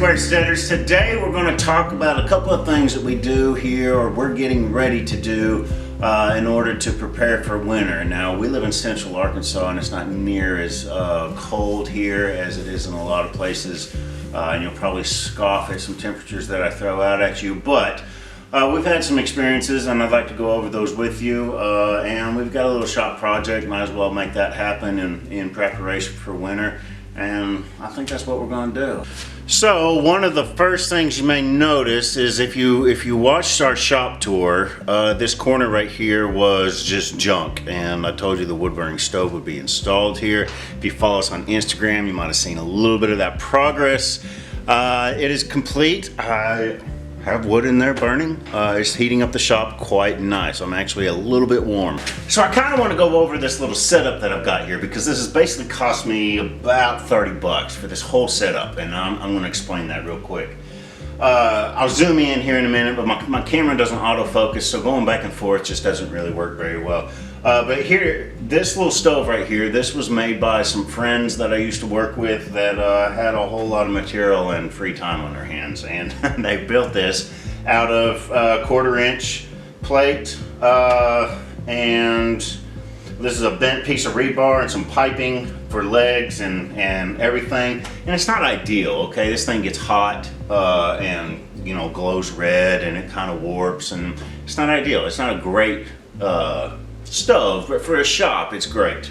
Homesteaders. Today we're going to talk about a couple of things that we do here, or we're getting ready to do in order to prepare for winter. Now, we live in central Arkansas and it's not near as cold here as it is in a lot of places, and you'll probably scoff at some temperatures that I throw out at you, but we've had some experiences and I'd like to go over those with you, and we've got a little shop project. Might as well make that happen in preparation for winter, and I think that's what we're going to do. So one of the first things you may notice is if you watched our shop tour, this corner right here was just junk, and I told you the wood burning stove would be installed here. If you follow us on Instagram, you might have seen a little bit of that progress. It is complete. I have wood in there burning. It's heating up the shop quite nice. I'm actually a little bit warm. So I kind of want to go over this little setup that I've got here, because this has basically cost me about 30 bucks for this whole setup, and I'm going to explain that real quick. I'll zoom in here in a minute, but my camera doesn't autofocus, so going back and forth just doesn't really work very well. But here, this little stove right here, this was made by some friends that I used to work with that had a whole lot of material and free time on their hands, and they built this out of 1/4-inch plate, and this is a bent piece of rebar and some piping for legs and everything. And it's not ideal, okay? This thing gets hot and, you know, glows red, and it kind of warps, and it's not ideal. It's not a great stove, but for a shop, it's great.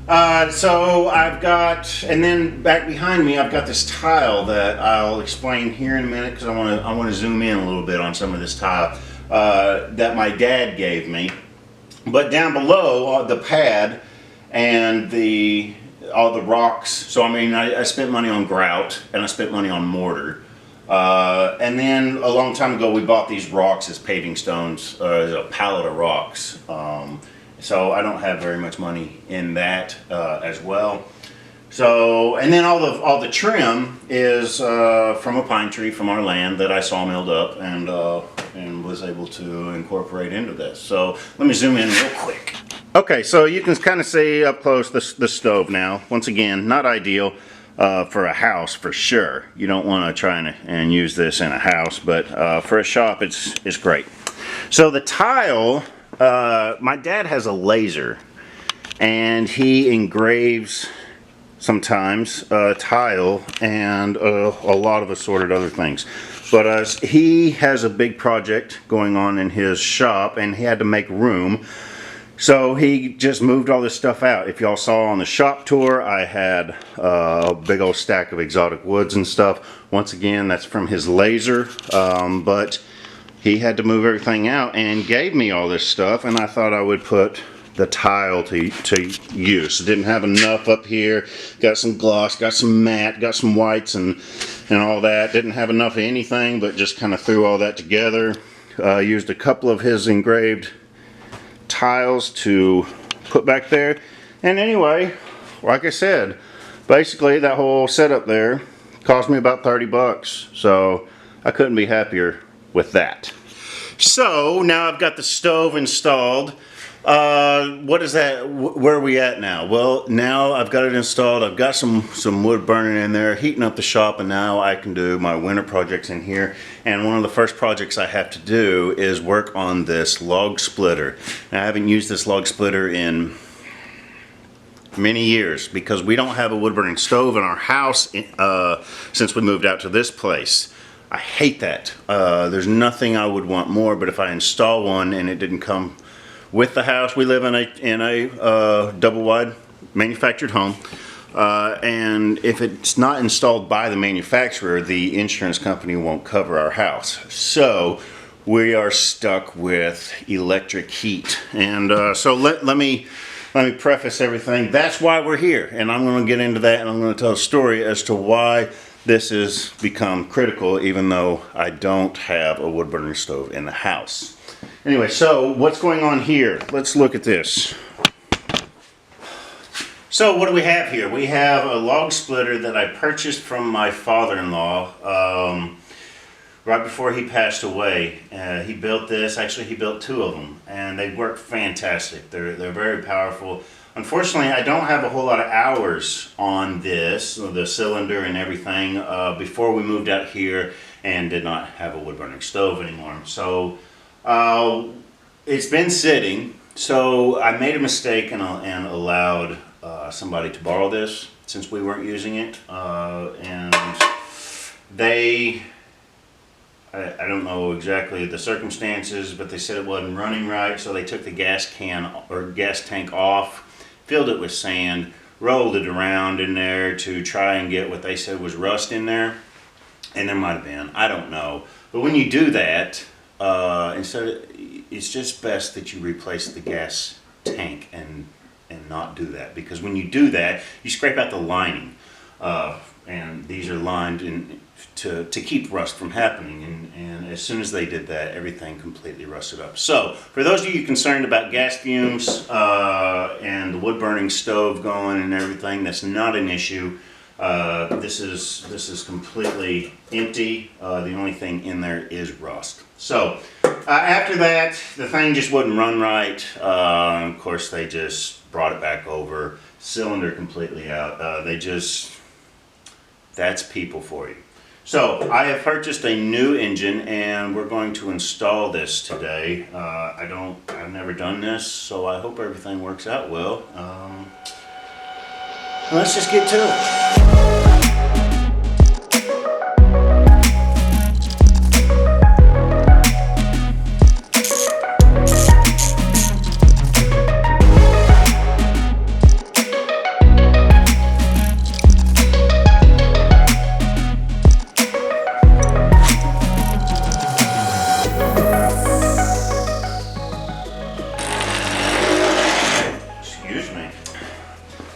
So I've got, and then back behind me, I've got this tile that I'll explain here in a minute, because I want to zoom in a little bit on some of this tile that my dad gave me. But down below, the pad and all the rocks. So I mean, I spent money on grout and I spent money on mortar. And then a long time ago, we bought these rocks as paving stones, a pallet of rocks. So I don't have very much money in that as well. So, and then all the trim is from a pine tree from our land that I sawmilled up and was able to incorporate into this. So let me zoom in real quick. Okay, so you can kind of see up close the stove now. Once again, not ideal for a house for sure. You don't want to try and use this in a house, but for a shop, it's great. So the tile, my dad has a laser, and he engraves sometimes tile and a lot of assorted other things. But he has a big project going on in his shop, and he had to make room. So he just moved all this stuff out. If y'all saw on the shop tour, I had a big old stack of exotic woods and stuff. Once again, that's from his laser, but he had to move everything out and gave me all this stuff, and I thought I would put the tile to use. Didn't have enough up here. Got some gloss, got some matte, got some whites and all that. Didn't have enough of anything, but just kind of threw all that together. Used a couple of his engraved tiles to put back there. And anyway, like I said, basically that whole setup there cost me about 30 bucks. So I couldn't be happier with that. So now I've got the stove installed. What is that? Where are we at now? Well, now I've got it installed. I've got some wood burning in there, heating up the shop, and now I can do my winter projects in here. And one of the first projects I have to do is work on this log splitter. Now, I haven't used this log splitter in many years because we don't have a wood burning stove in our house since we moved out to this place. I hate that. There's nothing I would want more, but if I install one and it didn't come with the house, we live in a double-wide manufactured home, and if it's not installed by the manufacturer, the insurance company won't cover our house. So we are stuck with electric heat. And so let me preface everything. That's why we're here, and I'm going to get into that, and I'm going to tell a story as to why this has become critical, even though I don't have a wood burning stove in the house. Anyway, so what's going on here? Let's look at this. So what do we have here? We have a log splitter that I purchased from my father-in-law right before he passed away. He built this. Actually, he built two of them, and they work fantastic. They're very powerful. Unfortunately, I don't have a whole lot of hours on this, the cylinder and everything, before we moved out here and did not have a wood burning stove anymore. So it's been sitting. So I made a mistake and allowed somebody to borrow this since we weren't using it. And they, I don't know exactly the circumstances, but they said it wasn't running right. So they took the gas can or gas tank off, filled it with sand, rolled it around in there to try and get what they said was rust in there. And there might have been, I don't know. But when you do that, it's just best that you replace the gas tank and not do that. Because when you do that, you scrape out the lining. And these are lined to keep rust from happening. And as soon as they did that, everything completely rusted up. So, for those of you concerned about gas fumes and the wood burning stove going and everything, that's not an issue. This is completely empty. The only thing in there is rust. So after that, the thing just wouldn't run right. Of course, they just brought it back over, cylinder completely out. That's people for you. So I have purchased a new engine and we're going to install this today. I've never done this, so I hope everything works out well. Let's just get to it.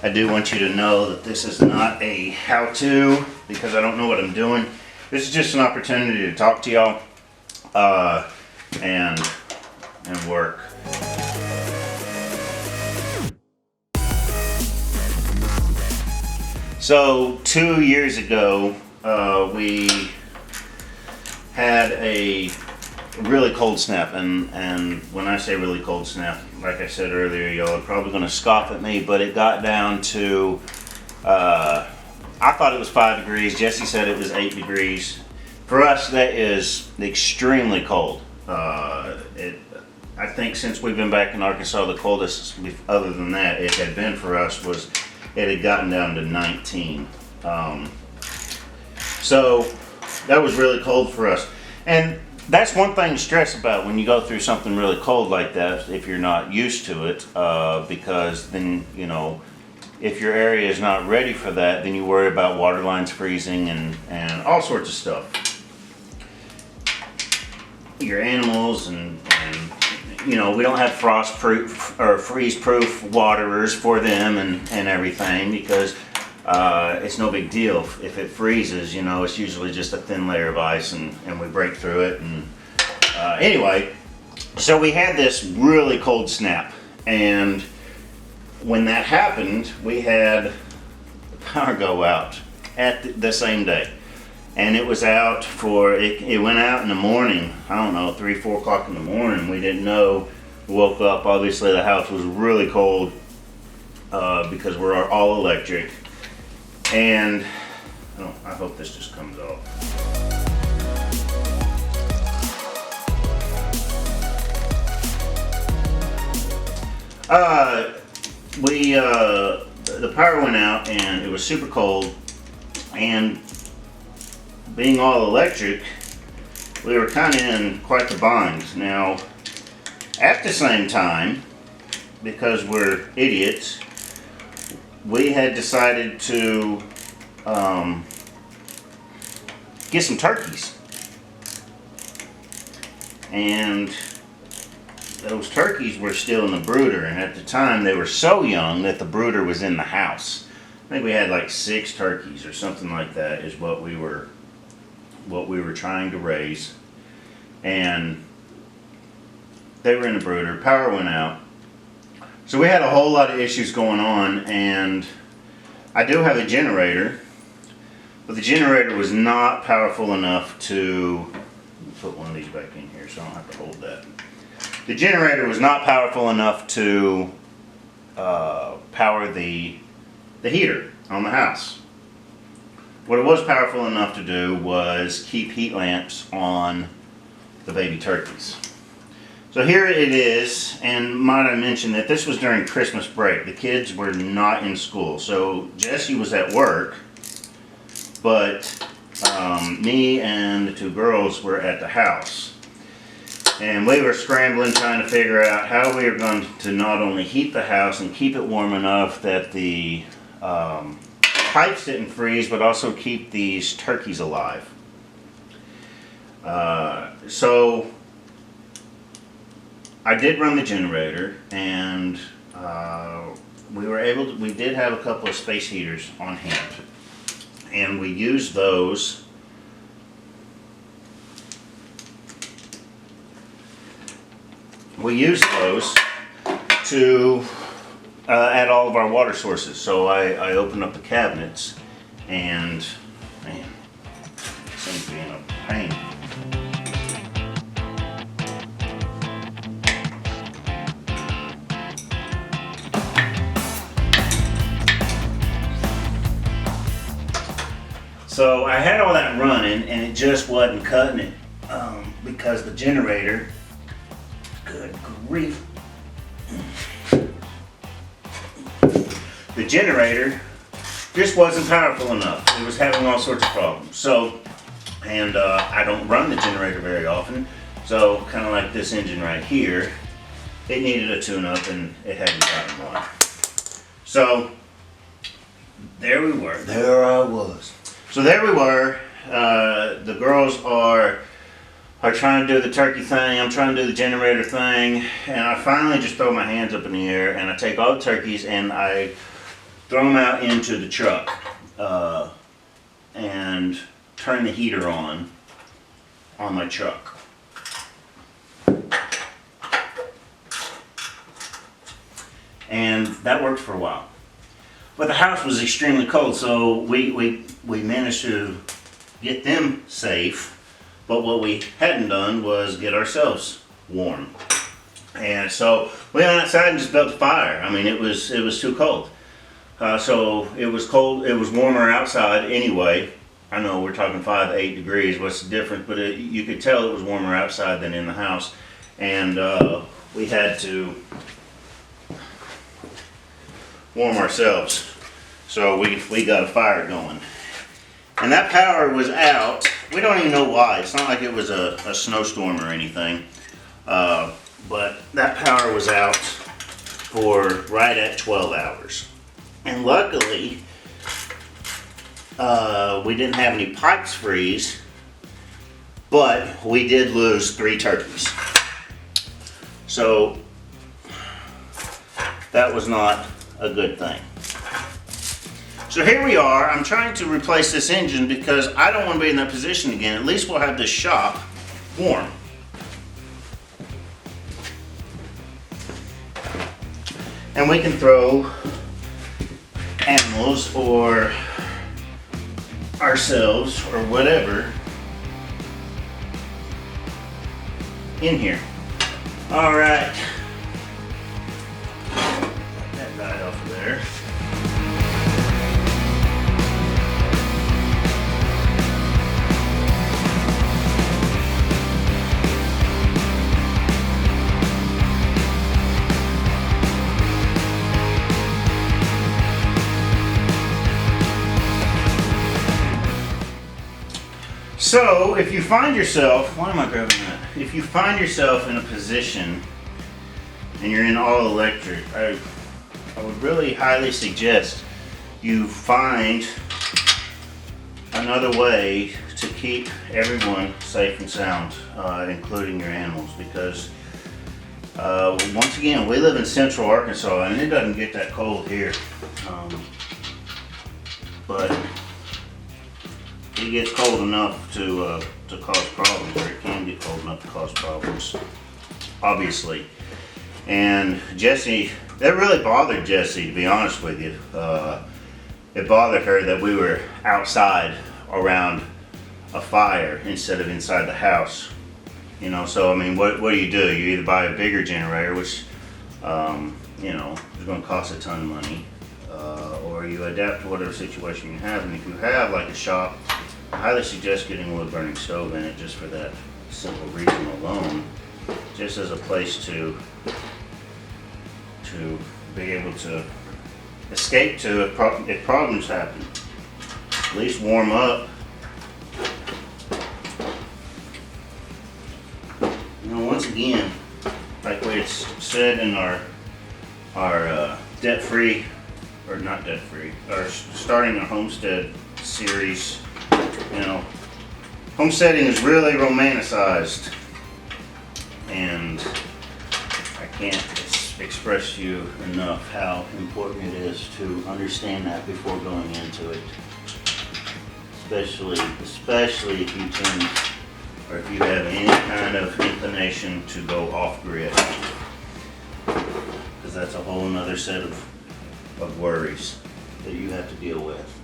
I do want you to know that this is not a how-to because I don't know what I'm doing. This is just an opportunity to talk to y'all and work. So 2 years ago, we had a really cold snap, and when I say really cold snap, like I said earlier, y'all are probably going to scoff at me, but it got down to, I thought it was 5 degrees. Jesse said it was 8 degrees. For us, that is extremely cold. I think since we've been back in Arkansas, the coldest, other than that, it had been for us was it had gotten down to 19. So that was really cold for us. And that's one thing to stress about when you go through something really cold like that, if you're not used to it, because then, you know, if your area is not ready for that, then you worry about water lines freezing and all sorts of stuff. Your animals and you know, we don't have frost-proof or freeze-proof waterers for them and everything because it's no big deal. If it freezes, you know, it's usually just a thin layer of ice and we break through it. And anyway, so we had this really cold snap. And when that happened, we had the power go out at the same day. And it was out it went out in the morning, I don't know, 3, 4 o'clock in the morning. We didn't know. We woke up, obviously the house was really cold because we're all electric. And I hope this just comes off. The power went out and it was super cold, and being all electric, we were kind of in quite the bind. Now, at the same time, because we're idiots, we had decided to get some turkeys. And those turkeys were still in the brooder, and at the time they were so young that the brooder was in the house. I think we had like 6 turkeys or something like that is what we were trying to raise. And they were in the brooder, power went out. So we had a whole lot of issues going on, and I do have a generator, but the generator was not powerful enough to put one of these back in here so I don't have to hold that. The generator was not powerful enough to power the heater on the house. What it was powerful enough to do was keep heat lamps on the baby turkeys. So here it is, and might I mention that this was during Christmas break. The kids were not in school, so Jesse was at work, but me and the two girls were at the house. And we were scrambling, trying to figure out how we were going to not only heat the house and keep it warm enough that the pipes didn't freeze, but also keep these turkeys alive. So I did run the generator, and we did have a couple of space heaters on hand, and we used those to add all of our water sources. So I opened up the cabinets, and man, it seems to be in a pain. So I had all that running, and it just wasn't cutting it because the generator, good grief, the generator just wasn't powerful enough. It was having all sorts of problems. So, and I don't run the generator very often, so kind of like this engine right here, it needed a tune-up, and it hadn't gotten one. So there we were. There I was. So there we were. The girls are trying to do the turkey thing. I'm trying to do the generator thing. And I finally just throw my hands up in the air, and I take all the turkeys and I throw them out into the truck and turn the heater on my truck. And that worked for a while. But the house was extremely cold, so we managed to get them safe. But what we hadn't done was get ourselves warm. And so we went outside and just built a fire. I mean, it was too cold. So it was cold. It was warmer outside anyway. I know we're talking 5 to 8 degrees. What's the difference? But you could tell it was warmer outside than in the house. And we had to warm ourselves. So we got a fire going. And that power was out. We don't even know why. It's not like it was a snowstorm or anything. But that power was out for right at 12 hours. And luckily, we didn't have any pipes freeze, but we did lose 3 turkeys. So that was not a good thing. So here we are. I'm trying to replace this engine because I don't want to be in that position again. At least we'll have this shop warm. And we can throw animals or ourselves or whatever in here. All right. That guy off of there. So, if you find yourself, why am I grabbing that? If you find yourself in a position and you're in all electric, I would really highly suggest you find another way to keep everyone safe and sound, including your animals, because once again, we live in central Arkansas and it doesn't get that cold here. But it gets cold enough to cause problems, or it can get cold enough to cause problems, obviously. And Jessie, that really bothered Jessie, to be honest with you. It bothered her that we were outside around a fire instead of inside the house. You know, so I mean, what do? You either buy a bigger generator, which you know, it's going to cost a ton of money. Or you adapt to whatever situation you have. And if you have like a shop, I highly suggest getting a wood burning stove in it just for that simple reason alone. Just as a place to be able to escape to if problems happen. At least warm up. You know, once again, like it's said in our debt-free, or not debt-free, or starting a homestead series, you know, homesteading is really romanticized, and I can't express to you enough how important it is to understand that before going into it, especially if you tend, or if you have any kind of inclination to go off-grid, because that's a whole nother set of worries that you have to deal with.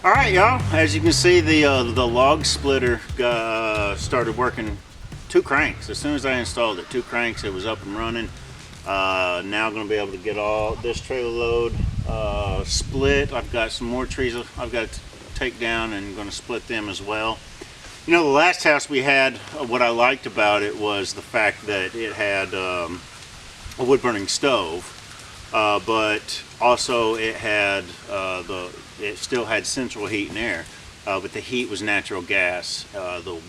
Alright y'all, as you can see the log splitter started working. 2 cranks. As soon as I installed it, 2 cranks, it was up and running. Now going to be able to get all this trailer load split. I've got some more trees I've got to take down and going to split them as well. You know, the last house we had, what I liked about it was the fact that it had a wood burning stove, but also it had it still had central heat and air, but the heat was natural gas. The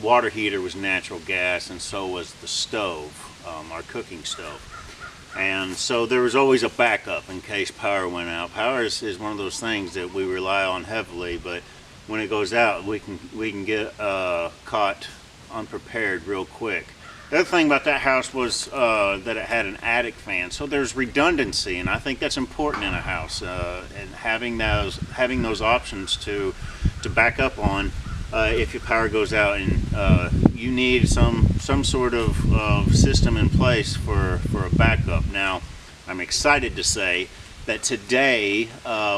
water heater was natural gas, and so was the stove, our cooking stove. And so there was always a backup in case power went out. Power is one of those things that we rely on heavily, but when it goes out, we can get caught unprepared real quick. The other thing about that house was that it had an attic fan, so there's redundancy, and I think that's important in a house, and having those options to back up on if your power goes out, and you need some sort of system in place for a backup. Now, I'm excited to say that today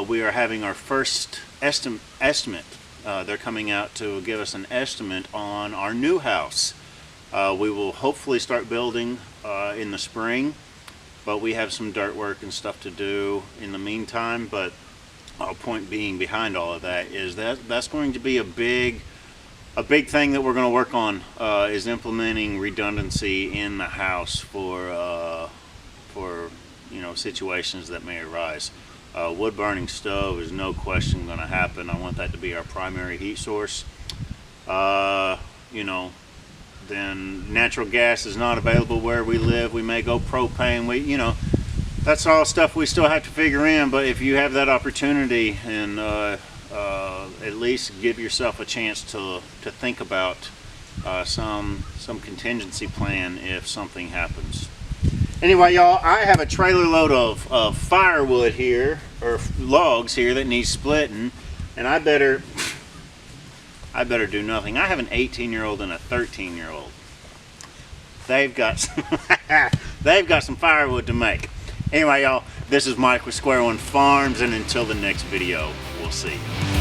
we are having our first estimate. They're coming out to give us an estimate on our new house. We will hopefully start building in the spring, but we have some dirt work and stuff to do in the meantime. But point being behind all of that is that's going to be a big thing that we're going to work on, is implementing redundancy in the house for you know, situations that may arise. Wood burning stove is no question going to happen. I want that to be our primary heat source. You know, then natural gas is not available where we live. We may go propane. You know, that's all stuff we still have to figure in. But if you have that opportunity, and at least give yourself a chance to think about some contingency plan if something happens. Anyway, y'all, I have a trailer load of firewood here, or logs here, that needs splitting, and I better do nothing. I have an 18-year-old and a 13-year-old. they've got some, they've got some firewood to make. Anyway, y'all, this is Mike with Square One Farms, and until the next video, we'll see you.